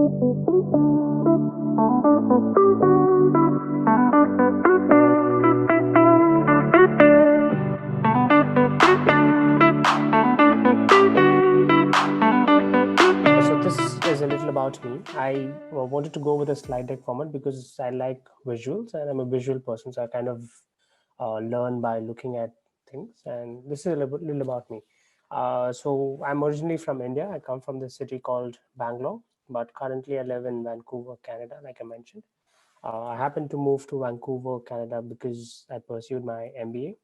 So this is a little about me. I wanted to go with a slide deck format because I like visuals and I'm a visual person. So I kind of learn by looking at things. And this is a little about me. So I'm originally from India. I come from this city called Bangalore, but currently I live in Vancouver, Canada, like I mentioned. I happened to move to Vancouver, Canada because I pursued my MBA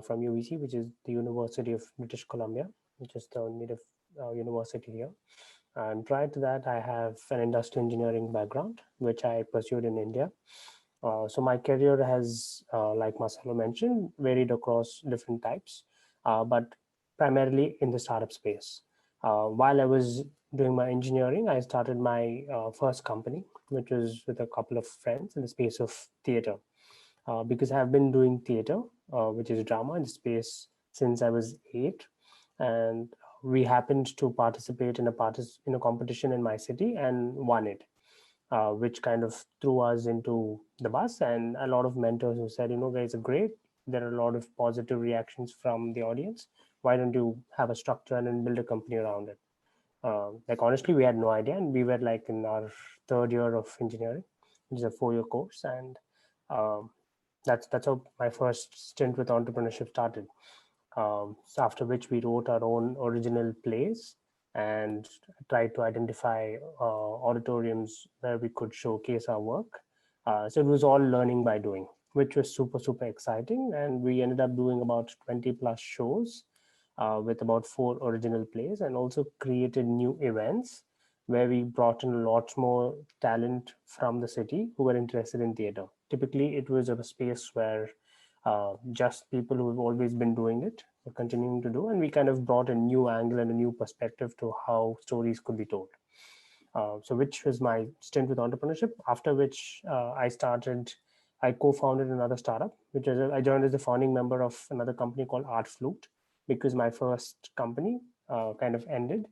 from UBC, which is the University of British Columbia, which is the native university here. And prior to that, I have an industrial engineering background, which I pursued in India. So my career has, like Marcelo mentioned, varied across different types, but primarily in the startup space. While I was doing my engineering, I started my first company, which was with a couple of friends in the space of theater. Because I've been doing theater, which is drama in the space since I was 8, and we happened to participate in in a competition in my city and won it, which kind of threw us into the bus. And a lot of mentors who said, guys are great. There are a lot of positive reactions from the audience. Why don't you have a structure and then build a company around it? Like honestly, we had no idea, and we were like in our third year of engineering, which is a 4-year course, and um, that's how my first stint with entrepreneurship started. So after which we wrote our own original plays and tried to identify auditoriums where we could showcase our work. So it was all learning by doing, which was super exciting. And we ended up doing about 20 plus shows with about 4 original plays, and also created new events where we brought in a lot more talent from the city who were interested in theater. Typically, it was a space where just people who have always been doing it were continuing to do, and we kind of brought a new angle and a new perspective to how stories could be told. So which was my stint with entrepreneurship, after which I co-founded another startup, which is I joined as a founding member of another company called Art Flute, because my first company kind of ended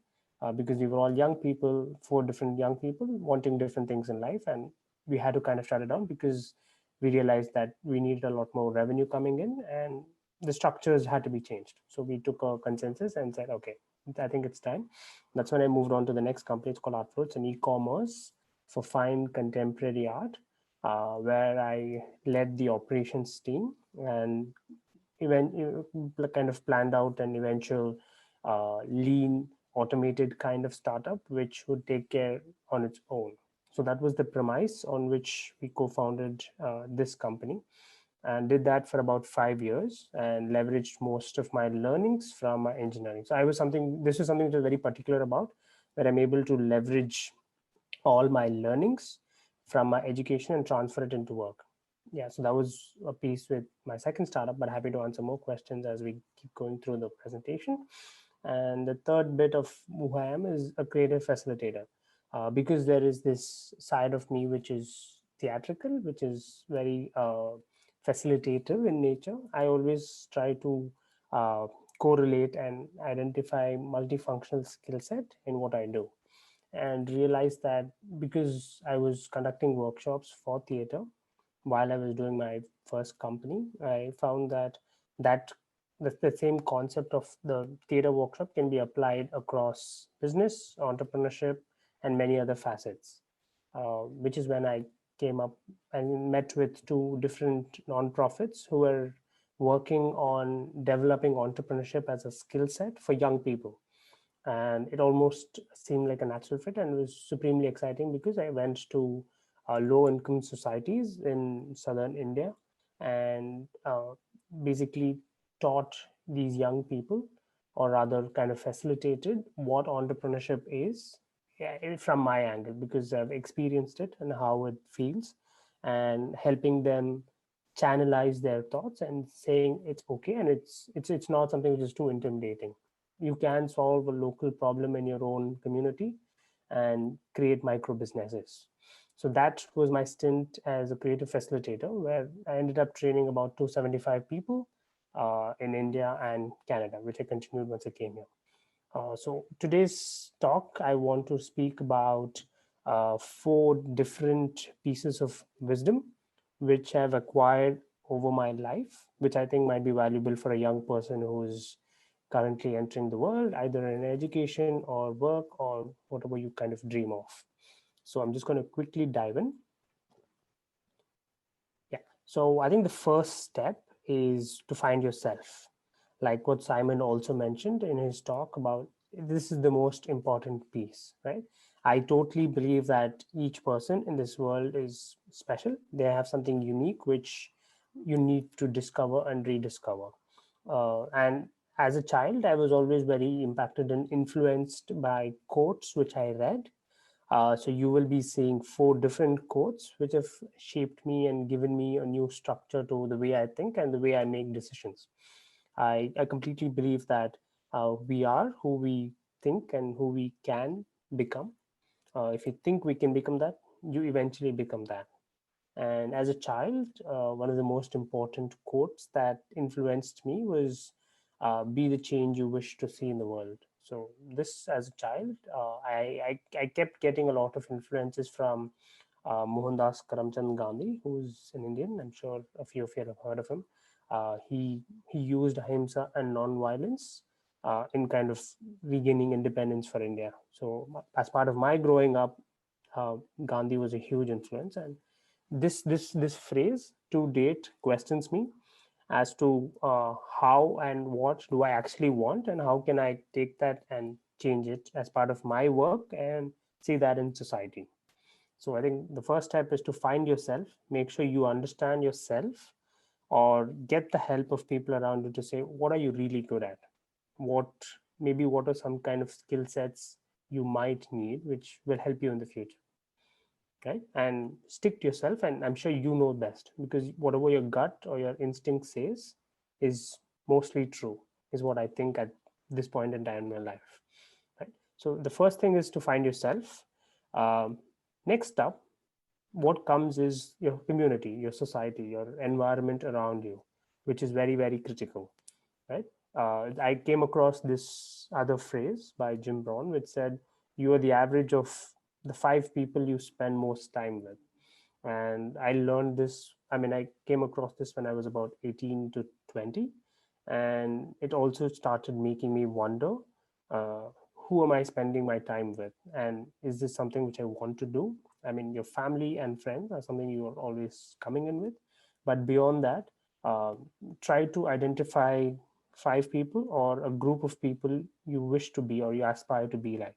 because we were all young people, 4 different young people wanting different things in life, and we had to kind of shut it down because we realized that we needed a lot more revenue coming in, and the structures had to be changed. So we took a consensus and said, okay, I think it's time. That's when I moved on to the next company. It's called Artflow. It's an e-commerce for fine contemporary art, where I led the operations team and even kind of planned out an eventual lean automated kind of startup which would take care on its own. So that was the premise on which we co-founded this company, and did that for about 5 years and leveraged most of my learnings from my engineering. So this is something which is very particular about, where I'm able to leverage all my learnings from my education and transfer it into work. Yeah, so that was a piece with my second startup, but happy to answer more questions as we keep going through the presentation. And the third bit of who I am is a creative facilitator, because there is this side of me which is theatrical, which is very facilitative in nature. I always try to correlate and identify multifunctional skill set in what I do, and realized that because I was conducting workshops for theater while I was doing my first company, I found that that the same concept of the theater workshop can be applied across business, entrepreneurship, and many other facets. Which is when I came up and met with 2 different nonprofits who were working on developing entrepreneurship as a skill set for young people, and it almost seemed like a natural fit, and it was supremely exciting because I went to low income societies in southern India and basically taught these young people, or rather kind of facilitated what entrepreneurship is, yeah, from my angle, because I've experienced it and how it feels, and helping them channelize their thoughts and saying it's okay, and it's not something which is too intimidating. You can solve a local problem in your own community and create micro businesses. So that was my stint as a creative facilitator, where I ended up training about 275 people in India and Canada, which I continued once I came here. So today's talk, I want to speak about four different pieces of wisdom which I've acquired over my life, which I think might be valuable for a young person who's currently entering the world, either in education or work or whatever you kind of dream of. So I'm just going to quickly dive in. Yeah. So I think the first step is to find yourself. Like what Simon also mentioned in his talk about, this is the most important piece, right? I totally believe that each person in this world is special. They have something unique which you need to discover and rediscover. And as a child, I was always very impacted and influenced by quotes which I read. So you will be seeing four different quotes which have shaped me and given me a new structure to the way I think and the way I make decisions. I completely believe that we are who we think and who we can become. If you think we can become that, you eventually become that. And as a child, one of the most important quotes that influenced me was be the change you wish to see in the world. So, this as a child, I kept getting a lot of influences from Mohandas Karamchand Gandhi, who's an Indian. I'm sure a few of you have heard of him. He used ahimsa and non-violence in kind of regaining independence for India. So, as part of my growing up, Gandhi was a huge influence, and this phrase to date questions me as to how and what do I actually want, and how can I take that and change it as part of my work and see that in society. So I think the first step is to find yourself, make sure you understand yourself, or get the help of people around you to say, what are you really good at? What maybe what are some kind of skill sets you might need, which will help you in the future, right? And stick to yourself, and I'm sure you know best, because whatever your gut or your instinct says is mostly true, is what I think at this point in time in my life, right? So the first thing is to find yourself. um, Next up, what comes is your community, your society, your environment around you, which is very, very critical, right? I came across this other phrase by Jim Brown, which said, "You are the average of the five people you spend most time with." And I learned this. I mean, I came across this when I was about 18 to 20, and it also started making me wonder, uh, who am I spending my time with, and is this something which I want to do? I mean, your family and friends are something you are always coming in with, but beyond that, uh, try to identify five people or a group of people you wish to be or you aspire to be like,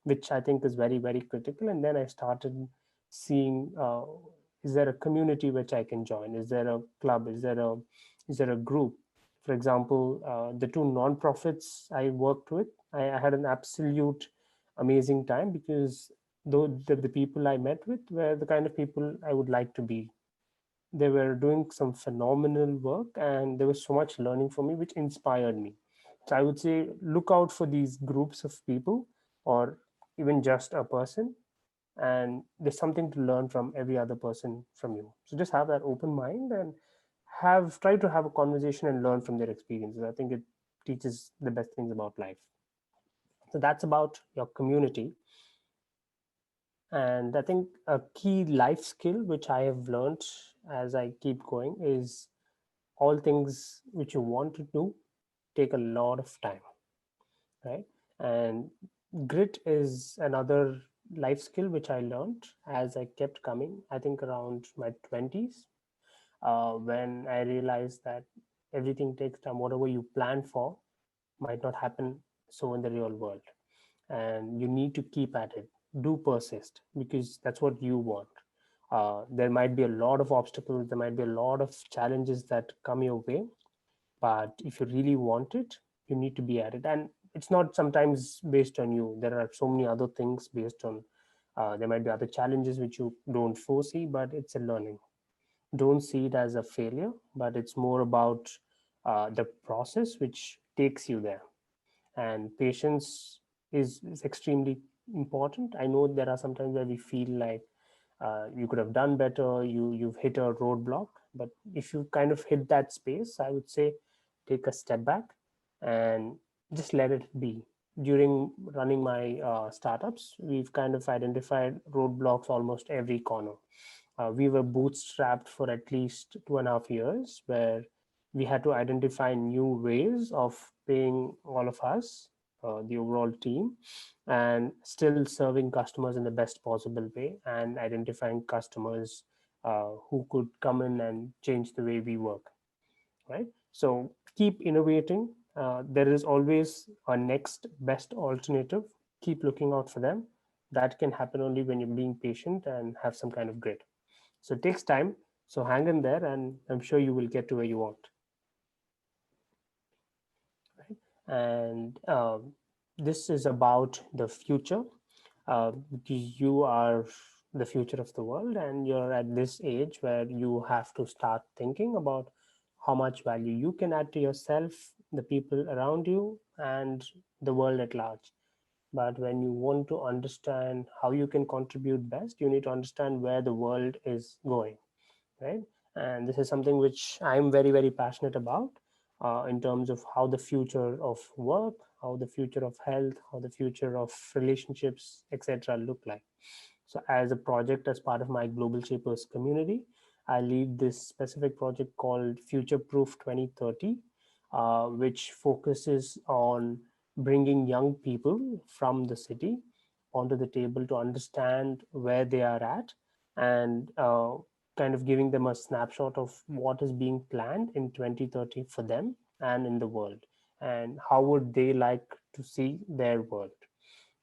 which I think is very, very critical. And then I started seeing, is there a community which I can join? Is there a club? Is there a group? For example, the two nonprofits I worked with, I had an absolute amazing time, because though the people I met with were the kind of people I would like to be. They were doing some phenomenal work, and there was so much learning for me which inspired me. So I would say look out for these groups of people, or even just a person, and there's something to learn from every other person from you. So just have that open mind and have try to have a conversation and learn from their experiences. I think it teaches the best things about life. So that's about your community. And I think a key life skill which I have learned as I keep going is, all things which you want to do take a lot of time, right? And grit is another life skill which I learned as I kept coming, I think around my 20s, when I realized that everything takes time. Whatever you plan for might not happen so in the real world, and you need to keep at it. Do persist, because that's what you want. There might be a lot of obstacles, there might be a lot of challenges that come your way, but if you really want it, you need to be at it. And it's not sometimes based on you. There are so many other things based on, there might be other challenges which you don't foresee, but it's a learning. Don't see it as a failure, but it's more about the process which takes you there. And patience is extremely important. I know there are sometimes where we feel like, you could have done better, you've hit a roadblock, but if you kind of hit that space, I would say take a step back and just let it be. during running my startups, we've kind of identified roadblocks almost every corner. We were bootstrapped for at least 2.5 years, where we had to identify new ways of paying all of us, the overall team, and still serving customers in the best possible way, and identifying customers who could come in and change the way we work, right? So keep innovating. There is always a next best alternative. Keep looking out for them. That can happen only when you're being patient and have some kind of grit. So it takes time. So hang in there, and I'm sure you will get to where you want. And this is about the future, because you are the future of the world, and you're at this age where you have to start thinking about how much value you can add to yourself, the people around you, and the world at large. But when you want to understand how you can contribute best, you need to understand where the world is going, right? And this is something which I'm very, very passionate about, in terms of how the future of work, how the future of health, how the future of relationships, etc., look like. So, as a project, as part of my Global Shapers community, I lead this specific project called Future Proof 2030, which focuses on bringing young people from the city onto the table to understand where they are at, and kind of giving them a snapshot of what is being planned in 2030 for them and in the world, and how would they like to see their world,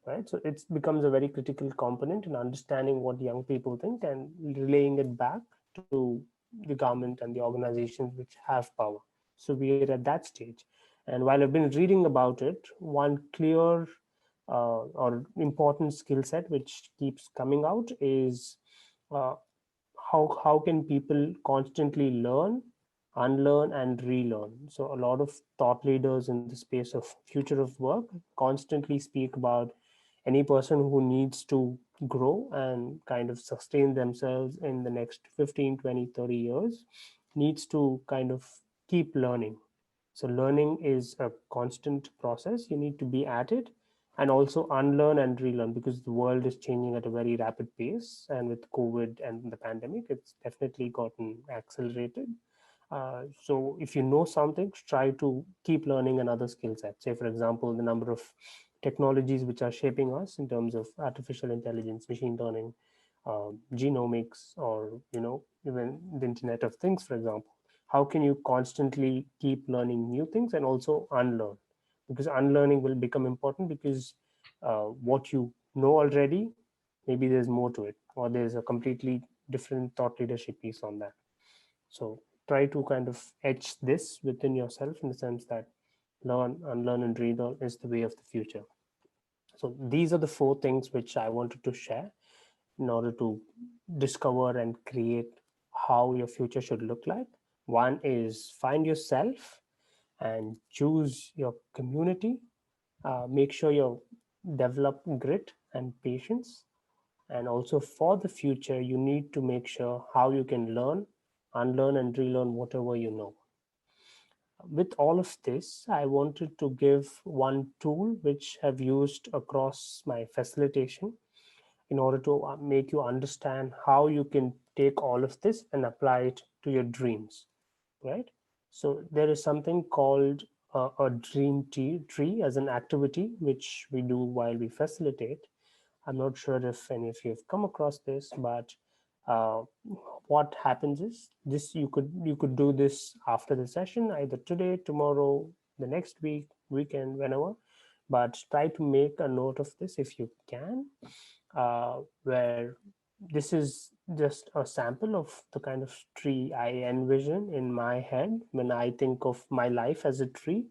right? So it becomes a very critical component in understanding what young people think and relaying it back to the government and the organizations which have power. So we are at that stage. And while I've been reading about it, one clear or important skill set which keeps coming out is uh, how can people constantly learn, unlearn, and relearn. So a lot of thought leaders in the space of future of work constantly speak about any person who needs to grow and kind of sustain themselves in the next 15, 20, 30 years needs to kind of keep learning. So learning is a constant process. You need to be at it, and also unlearn and relearn, because the world is changing at a very rapid pace. And with COVID and the pandemic, it's definitely gotten accelerated. So if you know something, try to keep learning another skill set. Say, for example, the number of technologies which are shaping us in terms of artificial intelligence, machine learning, genomics, or even the Internet of Things, for example. How can you constantly keep learning new things and also unlearn? Because unlearning will become important, because what you know already, maybe there's more to it, or there's a completely different thought leadership piece on that. So try to kind of etch this within yourself, in the sense that learn, unlearn, and relearn is the way of the future. So these are the four things which I wanted to share in order to discover and create how your future should look like. One is find yourself and choose your community. Make sure you develop grit and patience. And also for the future, you need to make sure how you can learn, unlearn, and relearn whatever you know. With all of this, I wanted to give one tool which I've used across my facilitation in order to make you understand how you can take all of this and apply it to your dreams, right? So there is something called a dream tree as an activity which we do while we facilitate. I'm not sure if any of you have come across this, but uh, what happens is this: you could do this after the session, either today, tomorrow, the next week, weekend, whenever. But try to make a note of this if you can, where this is just a sample of the kind of tree I envision in my head when I think of my life as a tree,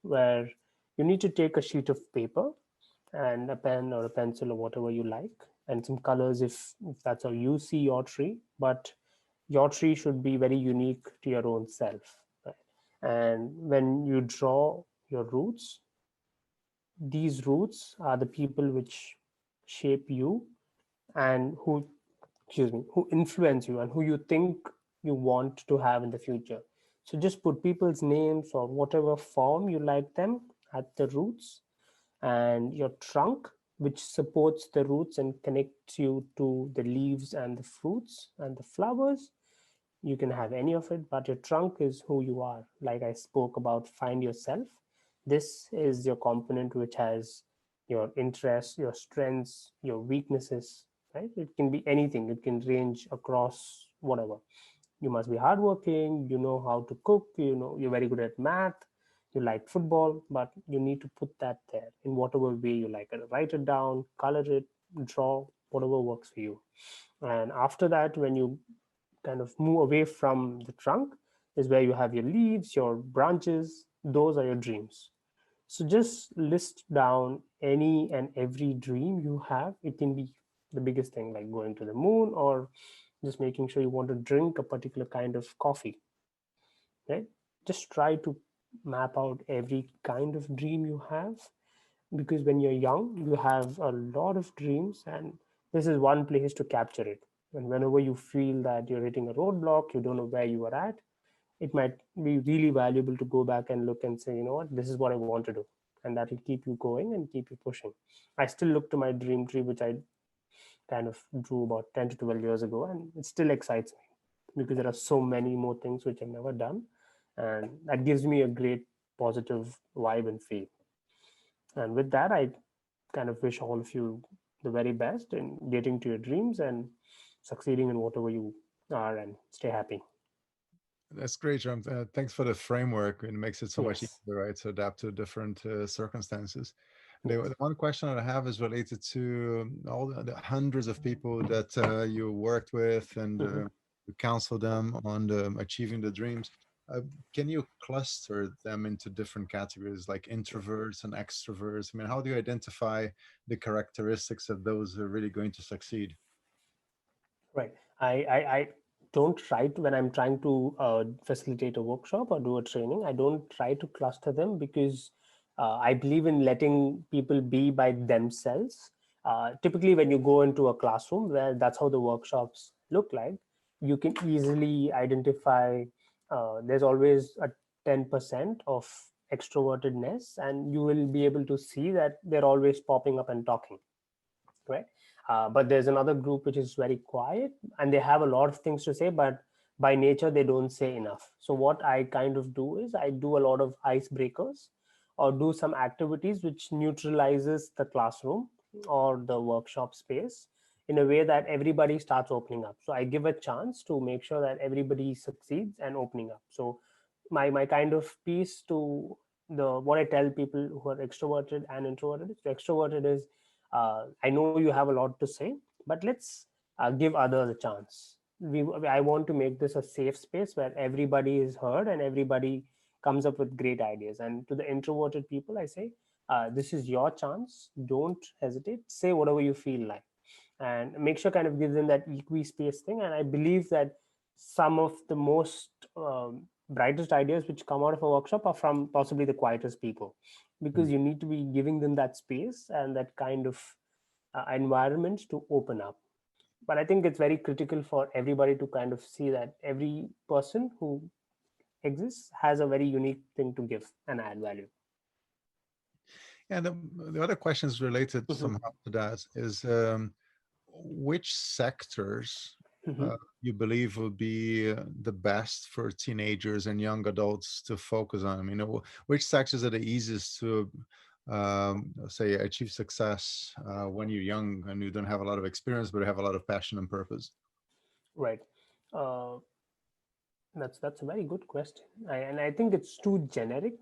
where you need to take a sheet of paper and a pen or a pencil or whatever you like, and some colors if that's how you see your tree. But your tree should be very unique to your own self, right? And when you draw your roots, these roots are the people which shape you, and who, excuse me, who influence you and who you think you want to have in the future. So just put people's names or whatever form you like them at the roots, and your trunk, which supports the roots and connects you to the leaves and the fruits and the flowers. You can have any of it, but your trunk is who you are. Like I spoke about, find yourself. This is your component which has your interests, your strengths, your weaknesses, right? It can be anything, it can range across whatever. You must be hardworking, you know how to cook, you know you're very good at math, you like football, but you need to put that there in whatever way you like it. Write it down, color it, draw, whatever works for you. And after that, when you kind of move away from the trunk, is where you have your leaves, your branches. Those are your dreams. So just list down any and every dream you have. It can be the biggest thing, like going to the moon, or just making sure you want to drink a particular kind of coffee, right? Just try to map out every kind of dream you have, because when you're young you have a lot of dreams, and this is one place to capture it. And whenever you feel that you're hitting a roadblock, you don't know where you are at, it might be really valuable to go back and look and say, you know what, this is what I want to do. And that will keep you going and keep you pushing. I still look to my dream tree, which I kind of drew about 10 to 12 years ago, and it still excites me because there are so many more things which I've never done, and that gives me a great positive vibe and feel. And with that, I kind of wish all of you the very best in getting to your dreams and succeeding in whatever you are, and stay happy. That's great, Jerome. Thanks for the framework. It makes it so much Yes. easier, right, to adapt to different circumstances. The Yes. one question that I have is related to all the hundreds of people that you worked with and Mhm. you counsel them on achieving the dreams. Uh, can you cluster them into different categories like introverts and extroverts? I mean, how do you identify the characteristics of those who are really going to succeed? Right. I don't try to, when I'm trying to facilitate a workshop or do a training, I don't try to cluster them, because I believe in letting people be by themselves. Typically, when you go into a classroom where that's how the workshops look like, you can easily identify there's always a 10% of extrovertedness, and you will be able to see that they're always popping up and talking, right? But there's another group which is very quiet, and they have a lot of things to say, but by nature they don't say enough. So what I kind of do is I do a lot of icebreakers, or do some activities which neutralizes the classroom or the workshop space in a way that everybody starts opening up. So I give a chance to make sure that everybody succeeds and opening up. So my kind of piece to the what I tell people who are extroverted and introverted is, extroverted is, I know you have a lot to say, but let's give others a chance. I want to make this a safe space where everybody is heard and everybody comes up with great ideas. And to the introverted people, I say, this is your chance. Don't hesitate. Say whatever you feel like, and make sure kind of give them that equi space thing. And I believe that some of the most brightest ideas which come out of a workshop are from possibly the quietest people, because you need to be giving them that space and that kind of environment to open up. But I think it's very critical for everybody to kind of see that every person who exists has a very unique thing to give and add value. And the other questions related Mhm. somehow to that is which sectors Mhm. you believe will be the best for teenagers and young adults to focus on? I mean, which sectors are the easiest to say achieve success when you're young and you don't have a lot of experience, but you have a lot of passion and purpose? Right. Uh, that's a very good question, and I think it's too generic.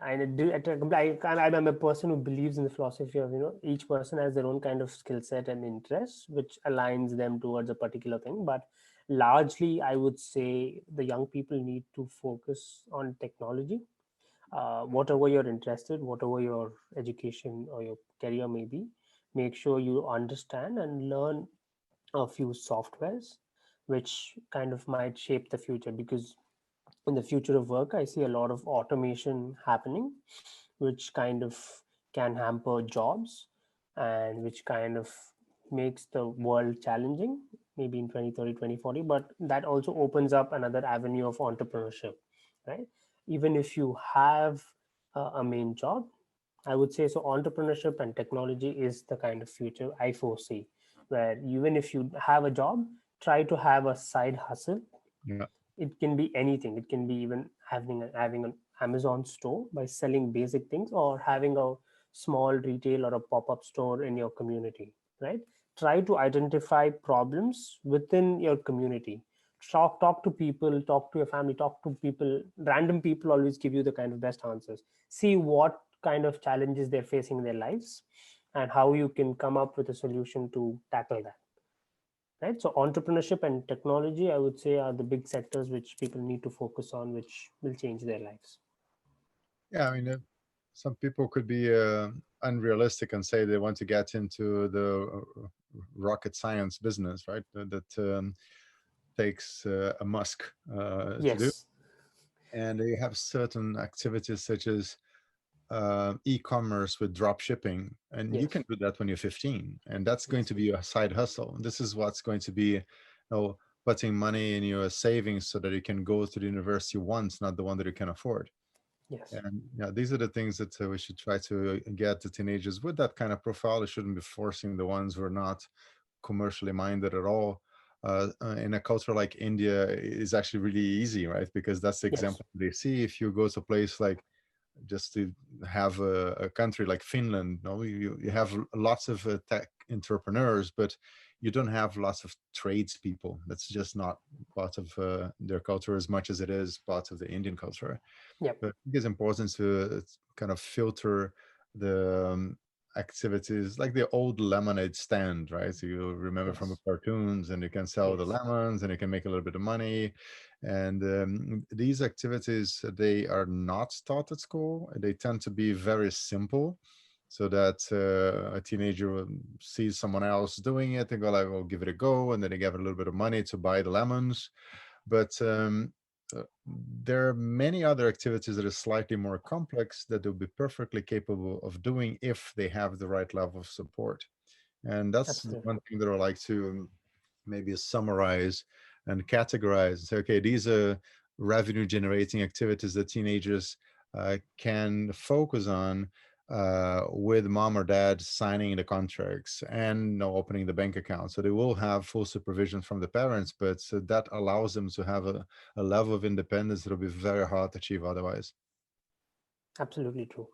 And I'm a person who believes in the philosophy of, each person has their own kind of skill set and interests which aligns them towards a particular thing. But largely, I would say the young people need to focus on technology. Whatever you're interested, whatever your education or your career may be, make sure you understand and learn a few softwares which kind of might shape the future. Because in the future of work, I see a lot of automation happening, which kind of can hamper jobs, and which kind of makes the world challenging, maybe in 2030, 2040. But that also opens up another avenue of entrepreneurship, right? Even if you have a main job, I would say so. Entrepreneurship and technology is the kind of future I foresee, where even if you have a job, try to have a side hustle. Yeah. It can be anything. It can be even having an Amazon store by selling basic things, or having a small retail or a pop-up store in your community, right? Try to identify problems within your community. Talk to people, talk to your family, talk to people. Random people always give you the kind of best answers. See what kind of challenges they're facing in their lives, and how you can come up with a solution to tackle that, right? So entrepreneurship and technology, I would say, are the big sectors which people need to focus on, which will change their lives. Yeah, I mean, some people could be unrealistic and say they want to get into the rocket science business, right? That takes a Musk to do. Yes. And they have certain activities such as e-commerce with drop shipping, and you Yes. can do that when you're 15, and that's going Yes. to be a side hustle. This is what's going to be, putting money in your savings so that you can go to the university once, not the one that you can afford. Yes. And yeah, these are the things that we should try to get the teenagers with that kind of profile. They shouldn't be forcing the ones who are not commercially minded at all. In a culture like India, is actually really easy, right? Because that's the Yes. example they see. If you go to a place like, just to have a country like Finland, you have lots of tech entrepreneurs, but you don't have lots of tradespeople. That's just not part of their culture as much as it is part of the Indian culture. Yep. But I think it's important to kind of filter the activities like the old lemonade stand, right? So you remember from the Yes. cartoons, and you can sell the Yes. lemons and you can make a little bit of money. And these activities, they are not taught at school. They tend to be very simple, so that a teenager will see someone else doing it and go like, "Well, give it a go," and then they give it a little bit of money to buy the lemons. But there are many other activities that are slightly more complex that they'll be perfectly capable of doing if they have the right level of support. And that's Absolutely. one thing that I like to maybe summarize and categorize and say, okay, these are revenue generating activities that teenagers can focus on with mom or dad signing the contracts and, opening the bank account. So they will have full supervision from the parents, but so that allows them to have a level of independence that will be very hard to achieve otherwise. Absolutely true.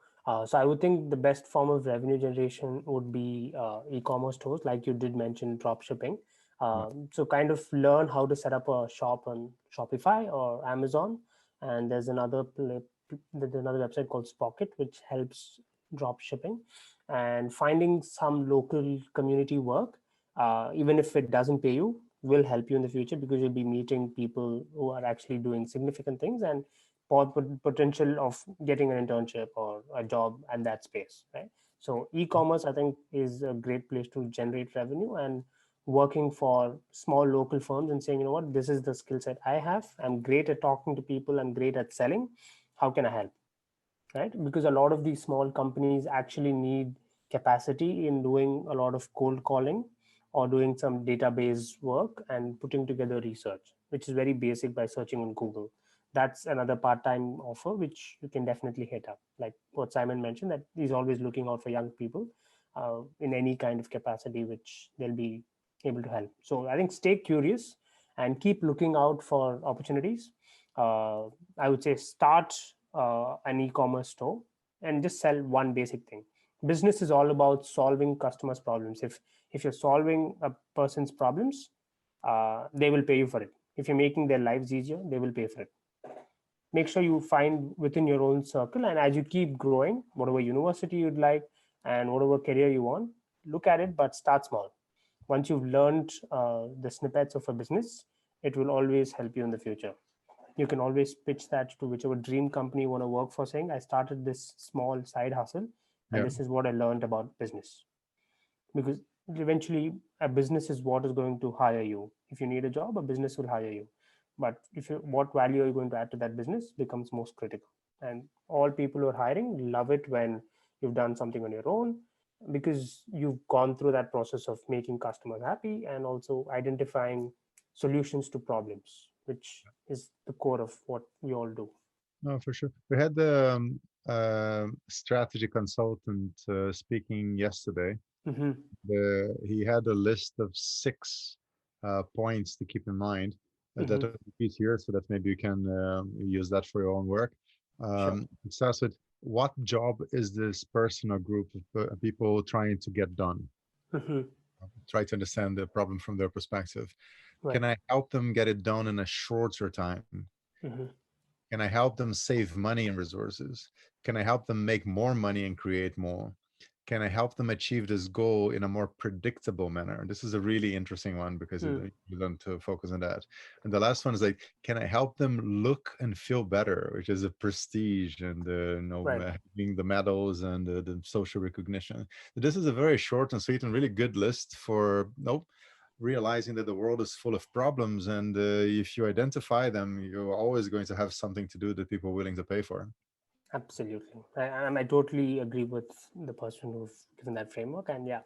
So I would think the best form of revenue generation would be e-commerce stores, like you did mention, drop shipping. Yeah. So kind of learn how to set up a shop on Shopify or Amazon, and there's another website called Spocket, which helps drop shipping, and finding some local community work, even if it doesn't pay you, will help you in the future, because you'll be meeting people who are actually doing significant things, and potential of getting an internship or a job at that space, right? So e-commerce, I think, is a great place to generate revenue, and working for small local firms and saying, you know what, this is the skill set I have. I'm great at talking to people. I'm great at selling. How can I help? Right? Because a lot of these small companies actually need capacity in doing a lot of cold calling, or doing some database work and putting together research, which is very basic by searching on Google. That's another part-time offer which you can definitely hit up, like what Simon mentioned, that he's always looking out for young people in any kind of capacity which they'll be able to help. So I think stay curious and keep looking out for opportunities. uh, I would say start an e-commerce store and just sell one basic thing. Business is all about solving customers' problems. If you're solving a person's problems, they will pay you for it. If you're making their lives easier, they will pay for it. Make sure you find within your own circle, and as you keep growing, whatever university you'd like and whatever career you want, look at it, but start small. Once you've learned the snippets of a business, it will always help you in the future. You can always pitch that to whichever dream company you want to work for, saying, I started this small side hustle and Yeah. this is what I learned about business. Because eventually a business is what is going to hire you. If you need a job, a business will hire you. But if you, what value are you going to add to that business becomes most critical. And all people who are hiring love it when you've done something on your own, because you've gone through that process of making customers happy and also identifying solutions to problems, which is the core of what we all do. No, for sure. We had strategy consultant speaking yesterday. Mm-hmm. He had a list of 6 points to keep in mind that Mm-hmm. I repeat here, so that maybe you can use that for your own work. Sure. It starts with, what job is this person or group of people trying to get done? Mm-hmm. Try to understand the problem from their perspective. Right. Can I help them get it done in a shorter time? Mm-hmm. Can I help them save money and resources? Can I help them make more money and create more? Can I help them achieve this goal in a more predictable manner? This is a really interesting one because Mm. you learn to focus on that. And the last one is like, can I help them look and feel better, which is a prestige and Right. having the medals and the social recognition. This is a very short and sweet and really good list for realizing that the world is full of problems, and if you identify them, you're always going to have something to do that people are willing to pay for. Absolutely. I totally agree with the person who's given that framework. And yeah,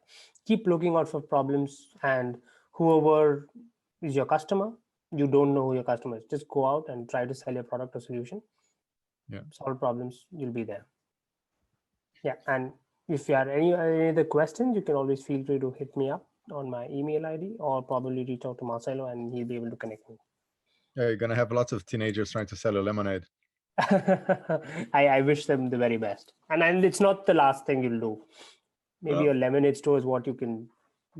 keep looking out for problems. And whoever is your customer, you don't know who your customer is. Just go out and try to sell your product or solution, Yeah. solve problems, you'll be there. Yeah. And if you have any other questions, you can always feel free to hit me up on my email ID or probably reach out to Marcelo and he'll be able to connect me. Yeah, you're gonna have lots of teenagers trying to sell you lemonade. I wish them the very best. And it's not the last thing you'll do. Maybe Well, a lemonade store is what you can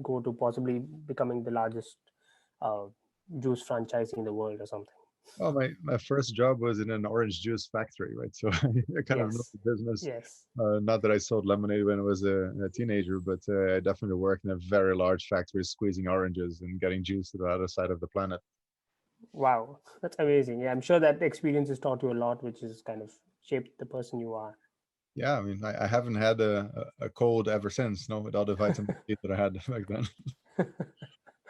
go to, possibly becoming the largest uh, juice franchisee in the world or something. well, my first job was in an orange juice factory, right? So I kind of know Yes, the business. yes. Not that I sold lemonade when I was a teenager, but I definitely worked in a very large factory squeezing oranges and getting juice to the other side of the planet. Wow, that's amazing. Yeah, I'm sure that experience has taught you a lot, which has kind of shaped the person you are. Yeah, I mean, I haven't had a cold ever since, no, without the vitamin D that I had back then.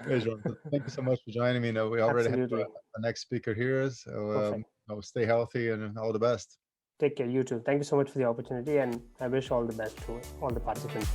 Hey, Jonathan, thank you so much for joining me. Now we already have Absolutely. a next speaker here, so Perfect. stay healthy and all the best. Take care, you too. Thank you so much for the opportunity, and I wish all the best to all the participants.